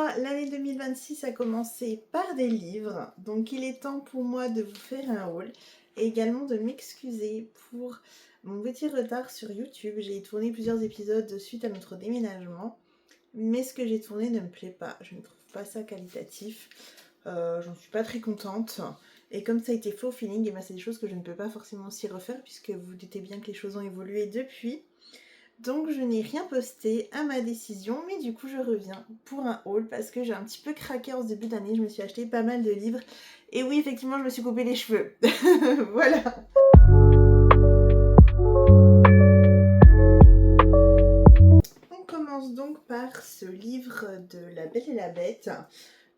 moi, l'année 2026 a commencé par des livres, donc il est temps pour moi de vous faire un haul et également de m'excuser pour mon petit retard sur YouTube. J'ai tourné plusieurs épisodes suite à notre déménagement, mais ce que j'ai tourné ne me plaît pas, je ne trouve pas ça qualitatif, j'en suis pas très contente. Et comme ça a été faux feeling, et ben c'est des choses que je ne peux pas forcément aussi refaire puisque vous doutez bien que les choses ont évolué depuis. Donc je n'ai rien posté à ma décision, mais du coup je reviens pour un haul parce que j'ai un petit peu craqué en ce début d'année, je me suis acheté pas mal de livres. Et oui, effectivement, je me suis coupé les cheveux. Voilà. On commence donc par ce livre de La Belle et la Bête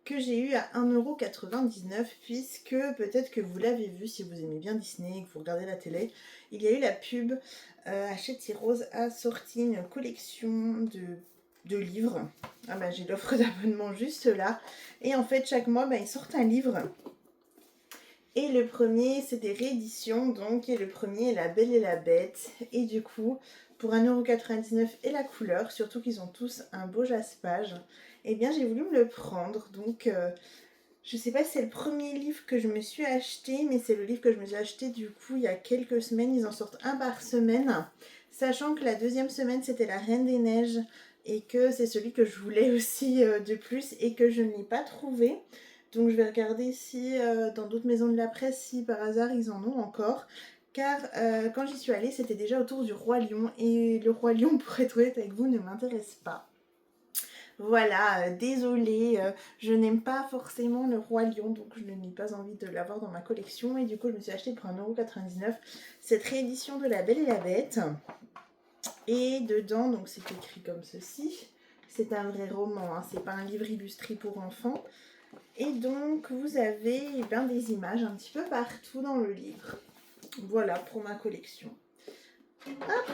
que j'ai eu à 1,99€ puisque peut-être que vous l'avez vu si vous aimez bien Disney et que vous regardez la télé. Il y a eu la pub Hachette Rose a sorti une collection de livres. Ah bah j'ai l'offre d'abonnement juste là. Et en fait chaque mois ils sortent un livre. Et le premier c'est des rééditions donc, et le premier est La Belle et la Bête. Et du coup pour 1,99€ et la couleur, surtout qu'ils ont tous un beau jaspage, et bien j'ai voulu me le prendre. Donc je sais pas si c'est le premier livre que je me suis acheté, mais c'est le livre que je me suis acheté du coup il y a quelques semaines. Ils en sortent un par semaine, sachant que la deuxième semaine c'était La Reine des Neiges et que c'est celui que je voulais aussi de plus et que je n'ai pas trouvé. Donc je vais regarder si dans d'autres maisons de la presse, si par hasard ils en ont encore. Car quand j'y suis allée, c'était déjà autour du Roi Lion et le Roi Lion, pour être honnête avec vous, ne m'intéresse pas. Voilà, désolée, je n'aime pas forcément le Roi Lion, donc je n'ai pas envie de l'avoir dans ma collection. Et du coup, je me suis acheté pour 1,99€ cette réédition de La Belle et la Bête. Et dedans, donc c'est écrit comme ceci. C'est un vrai roman, hein, c'est pas un livre illustré pour enfants. Et donc, vous avez des images un petit peu partout dans le livre. Voilà pour ma collection. Hop.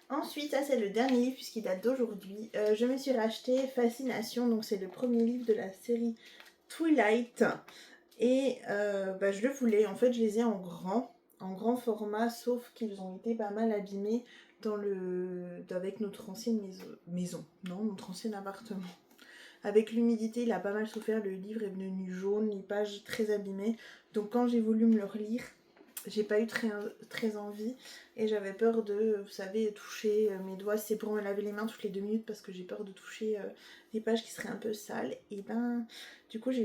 Ensuite, ça c'est le dernier livre puisqu'il date d'aujourd'hui. Je me suis racheté Fascination, donc c'est le premier livre de la série Twilight. Et je le voulais, en fait je les ai en grand format, sauf qu'ils ont été pas mal abîmés avec notre ancienne notre ancien appartement. Avec l'humidité, il a pas mal souffert, le livre est devenu jaune, les pages très abîmées. Donc quand j'ai voulu me le relire, j'ai pas eu très envie et j'avais peur de, vous savez, toucher mes doigts. C'est pour me laver les mains toutes les 2 minutes parce que j'ai peur de toucher des pages qui seraient un peu sales. Et du coup, je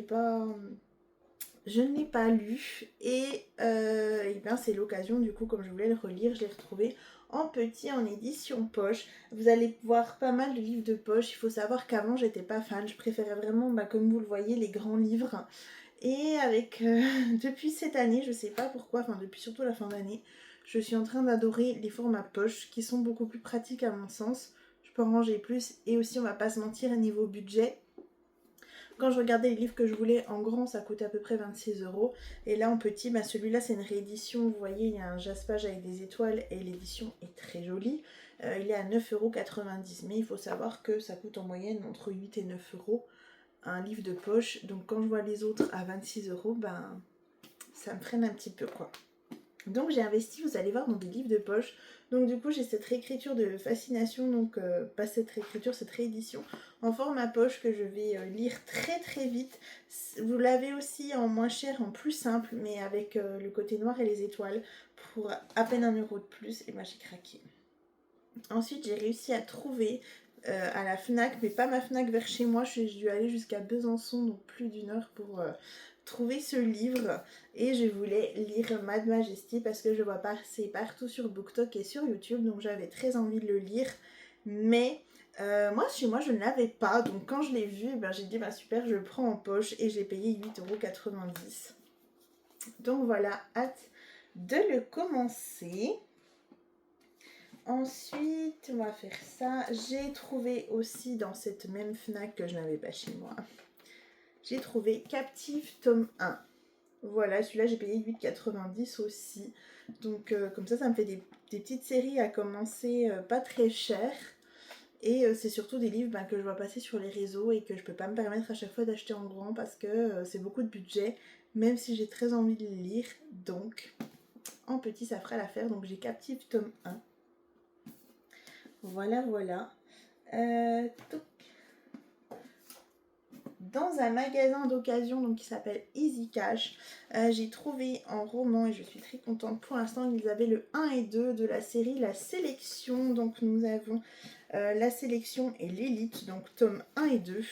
ne l'ai pas lu et c'est l'occasion, du coup, comme je voulais le relire, je l'ai retrouvé en petit, en édition poche. Vous allez voir pas mal de livres de poche. Il faut savoir qu'avant, j'étais pas fan. Je préférais vraiment, comme vous le voyez, les grands livres. Et depuis cette année, je sais pas pourquoi, depuis surtout la fin d'année, je suis en train d'adorer les formats poche qui sont beaucoup plus pratiques à mon sens. Je peux en ranger plus et aussi, on va pas se mentir, niveau budget. Quand je regardais les livres que je voulais en grand, ça coûtait à peu près 26€. Et là en petit, celui-là c'est une réédition. Vous voyez, il y a un jaspage avec des étoiles et l'édition est très jolie. Il est à 9,90€. Mais il faut savoir que ça coûte en moyenne entre 8 et 9€ un livre de poche. Donc quand je vois les autres à 26€, ça me freine un petit peu quoi. Donc j'ai investi, vous allez voir, dans des livres de poche. Donc du coup j'ai cette réécriture de Fascination, donc pas cette réécriture, cette réédition en format poche que je vais lire très très vite. Vous l'avez aussi en moins cher, en plus simple, mais avec le côté noir et les étoiles pour à peine 1€ de plus. Et j'ai craqué. Ensuite j'ai réussi à trouver à la Fnac, mais pas ma Fnac vers chez moi, j'ai dû aller jusqu'à Besançon, donc plus d'1 heure pour trouver ce livre. Et je voulais lire Mad Majesty parce que je vois passer partout sur BookTok et sur YouTube, donc j'avais très envie de le lire. Mais moi chez moi je ne l'avais pas, donc quand je l'ai vu, j'ai dit super, je le prends en poche et j'ai payé 8,90€. Donc voilà, hâte de le commencer. Ensuite, on va faire ça. J'ai trouvé aussi dans cette même Fnac que je n'avais pas chez moi. J'ai trouvé Captive tome 1. Voilà, celui-là j'ai payé 8,90€ aussi. Donc comme ça me fait des petites séries à commencer pas très cher. Et c'est surtout des livres que je vois passer sur les réseaux et que je peux pas me permettre à chaque fois d'acheter en grand parce que c'est beaucoup de budget, même si j'ai très envie de les lire. Donc en petit ça fera l'affaire. Donc j'ai Captive tome 1. Voilà. dans un magasin d'occasion donc qui s'appelle Easy Cash. J'ai trouvé en roman et je suis très contente. Pour l'instant, ils avaient le 1 et 2 de la série La Sélection. Donc nous avons La Sélection et l'Élite, donc tome 1 et 2.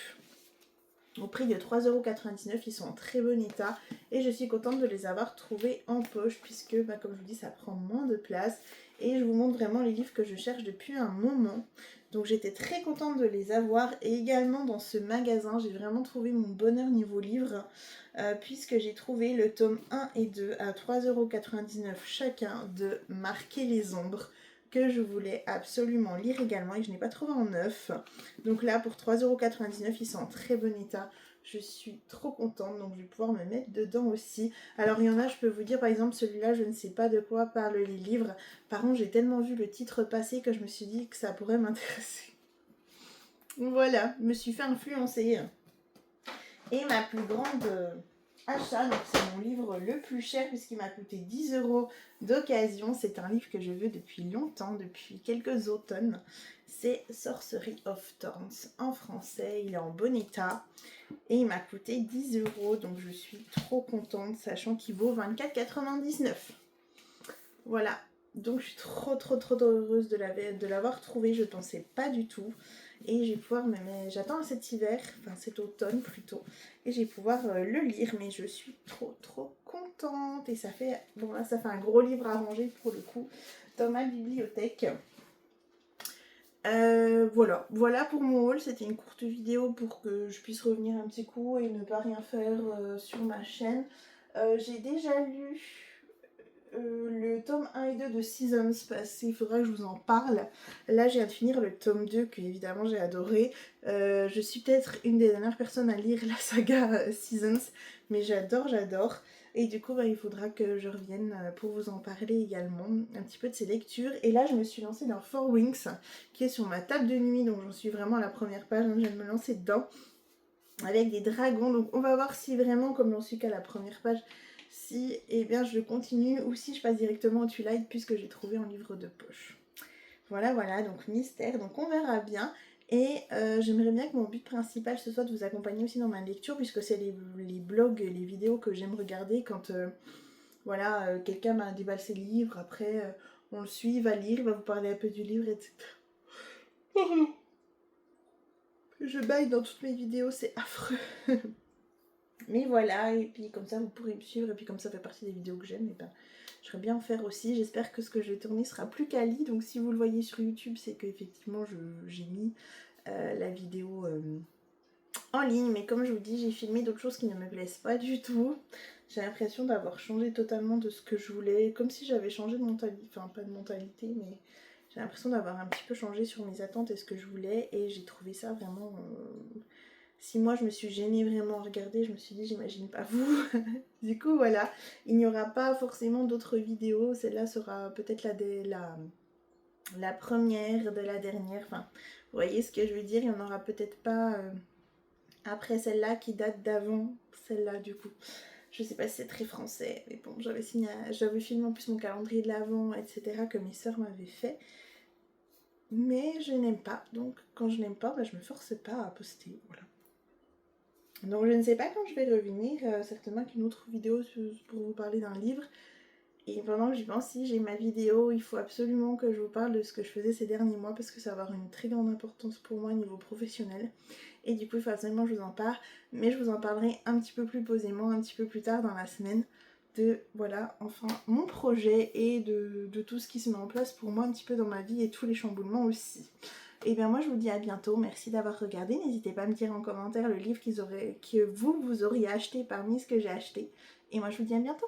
Au prix de 3,99 €, ils sont en très bon état et je suis contente de les avoir trouvés en poche puisque, comme je vous dis, ça prend moins de place et je vous montre vraiment les livres que je cherche depuis un moment. Donc j'étais très contente de les avoir et également dans ce magasin, j'ai vraiment trouvé mon bonheur niveau livre puisque j'ai trouvé le tome 1 et 2 à 3,99 € chacun de Marquer les ombres que je voulais absolument lire également et que je n'ai pas trouvé en neuf. Donc là, pour 3,99 €, ils sont en très bon état. Je suis trop contente, donc je vais pouvoir me mettre dedans aussi. Alors, il y en a, je peux vous dire, par exemple, celui-là, je ne sais pas de quoi parlent les livres. Par contre, j'ai tellement vu le titre passer que je me suis dit que ça pourrait m'intéresser. Voilà, je me suis fait influencer. Et ma plus grande achat, donc c'est mon livre le plus cher puisqu'il m'a coûté 10 € d'occasion. C'est un livre que je veux depuis longtemps, depuis quelques automnes. C'est Sorcery of Thorns en français. Il est en bon état et il m'a coûté 10 €. Donc je suis trop contente, sachant qu'il vaut 24,99 €. Voilà. Donc je suis trop heureuse de l'avoir trouvé. Je ne pensais pas du tout. Et je vais pouvoir me mettre... J'attends cet hiver, enfin cet automne plutôt. Et je vais pouvoir le lire. Mais je suis trop contente. Et ça fait... Bon là ça fait un gros livre à ranger pour le coup dans ma bibliothèque. Voilà pour mon haul. C'était une courte vidéo pour que je puisse revenir un petit coup et ne pas rien faire sur ma chaîne. J'ai déjà lu le tome 1 et 2 de Seasons passé, il faudra que je vous en parle. Là, je viens de finir le tome 2 que évidemment j'ai adoré. Je suis peut-être une des dernières personnes à lire la saga Seasons, mais j'adore. Et du coup, il faudra que je revienne pour vous en parler également, un petit peu de ces lectures. Et là, je me suis lancée dans Four Wings, qui est sur ma table de nuit, donc j'en suis vraiment à la première page, je viens de me lancer dedans, avec des dragons. Donc on va voir si vraiment, comme j'en suis qu'à la première page, si je continue ou si je passe directement au Twilight puisque j'ai trouvé en livre de poche. Voilà, donc mystère, donc on verra bien. Et j'aimerais bien que mon but principal ce soit de vous accompagner aussi dans ma lecture puisque c'est les blogs, les vidéos que j'aime regarder quand quelqu'un m'a dévalsé le livre, après on le suit, il va lire, il va vous parler un peu du livre, etc. Pardon. Je baille dans toutes mes vidéos, c'est affreux. Mais voilà, et puis comme ça vous pourrez me suivre, et puis comme ça fait partie des vidéos que j'aime, et je serais bien en faire aussi. J'espère que ce que je vais tourner sera plus quali, donc si vous le voyez sur YouTube, c'est qu'effectivement j'ai mis la vidéo en ligne. Mais comme je vous dis, j'ai filmé d'autres choses qui ne me plaisent pas du tout. J'ai l'impression d'avoir changé totalement de ce que je voulais, comme si j'avais changé de mentalité, enfin pas de mentalité, mais j'ai l'impression d'avoir un petit peu changé sur mes attentes et ce que je voulais, et j'ai trouvé ça vraiment... Si moi je me suis gênée vraiment à regarder, je me suis dit j'imagine pas vous. Du coup voilà, il n'y aura pas forcément d'autres vidéos. Celle-là sera peut-être la première de la dernière. Enfin, vous voyez ce que je veux dire, il n'y en aura peut-être pas après celle-là qui date d'avant celle-là du coup. Je sais pas si c'est très français, mais bon, j'avais filmé en plus mon calendrier de l'avant, etc. que mes soeurs m'avaient fait. Mais je n'aime pas, donc quand je n'aime pas, je me force pas à poster, voilà. Donc je ne sais pas quand je vais revenir, certainement avec une autre vidéo pour vous parler d'un livre. Et pendant que j'y pense, si j'ai ma vidéo, il faut absolument que je vous parle de ce que je faisais ces derniers mois parce que ça va avoir une très grande importance pour moi au niveau professionnel. Et du coup, il faut absolument que je vous en parle, mais je vous en parlerai un petit peu plus posément, un petit peu plus tard dans la semaine, de mon projet et de tout ce qui se met en place pour moi un petit peu dans ma vie et tous les chamboulements aussi. Et bien moi je vous dis à bientôt, merci d'avoir regardé, n'hésitez pas à me dire en commentaire le livre que vous auriez acheté parmi ce que j'ai acheté. Et moi je vous dis à bientôt.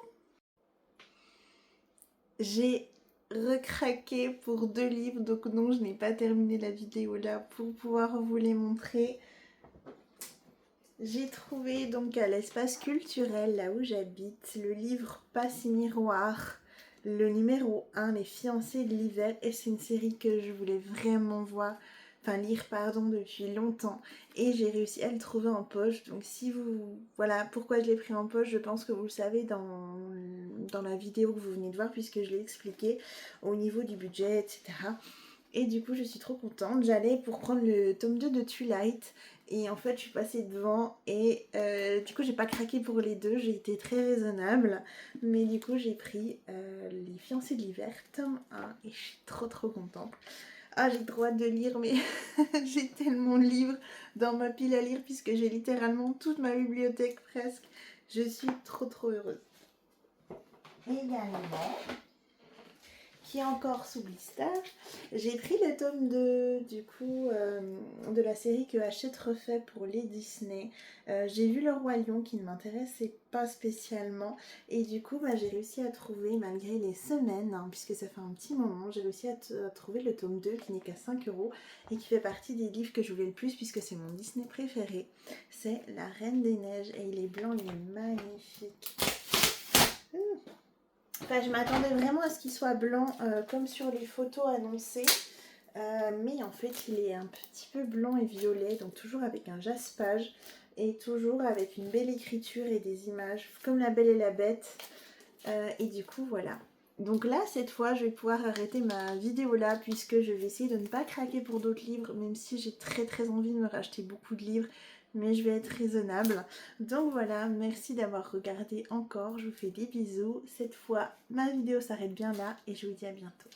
J'ai recraqué pour 2 livres, donc non je n'ai pas terminé la vidéo là pour pouvoir vous les montrer. J'ai trouvé donc à l'espace culturel là où j'habite le livre Passe Miroir, le numéro 1, Les fiancés de l'hiver, et c'est une série que je voulais vraiment lire depuis longtemps et j'ai réussi à le trouver en poche. Donc si vous... Voilà pourquoi je l'ai pris en poche, je pense que vous le savez dans la vidéo que vous venez de voir puisque je l'ai expliqué au niveau du budget, etc. Et du coup je suis trop contente, j'allais pour prendre le tome 2 de Twilight Et en fait je suis passée devant et du coup j'ai pas craqué pour les deux, j'ai été très raisonnable. Mais du coup j'ai pris Les Fiancés de l'hiver tome 1 et je suis trop contente. Ah, j'ai trop hâte de lire, mais j'ai tellement de livres dans ma pile à lire puisque j'ai littéralement toute ma bibliothèque presque. Je suis trop heureuse. Également, qui est encore sous blister, j'ai pris le tome 2 du coup de la série que Hachette refait pour les Disney. J'ai vu Le Roi Lion qui ne m'intéressait pas spécialement et du coup j'ai réussi à trouver, malgré les semaines, hein, puisque ça fait un petit moment, j'ai réussi à trouver le tome 2 qui n'est qu'à 5 € et qui fait partie des livres que je voulais le plus puisque c'est mon Disney préféré. C'est La Reine des Neiges et il est blanc, il est magnifique. Enfin, je m'attendais vraiment à ce qu'il soit blanc comme sur les photos annoncées. Mais en fait il est un petit peu blanc et violet, donc toujours avec un jaspage et toujours avec une belle écriture et des images comme La Belle et la Bête. Et du coup voilà. Donc là cette fois je vais pouvoir arrêter ma vidéo là puisque je vais essayer de ne pas craquer pour d'autres livres, même si j'ai très envie de me racheter beaucoup de livres. Mais je vais être raisonnable. Donc voilà, merci d'avoir regardé encore. Je vous fais des bisous. Cette fois, ma vidéo s'arrête bien là et je vous dis à bientôt.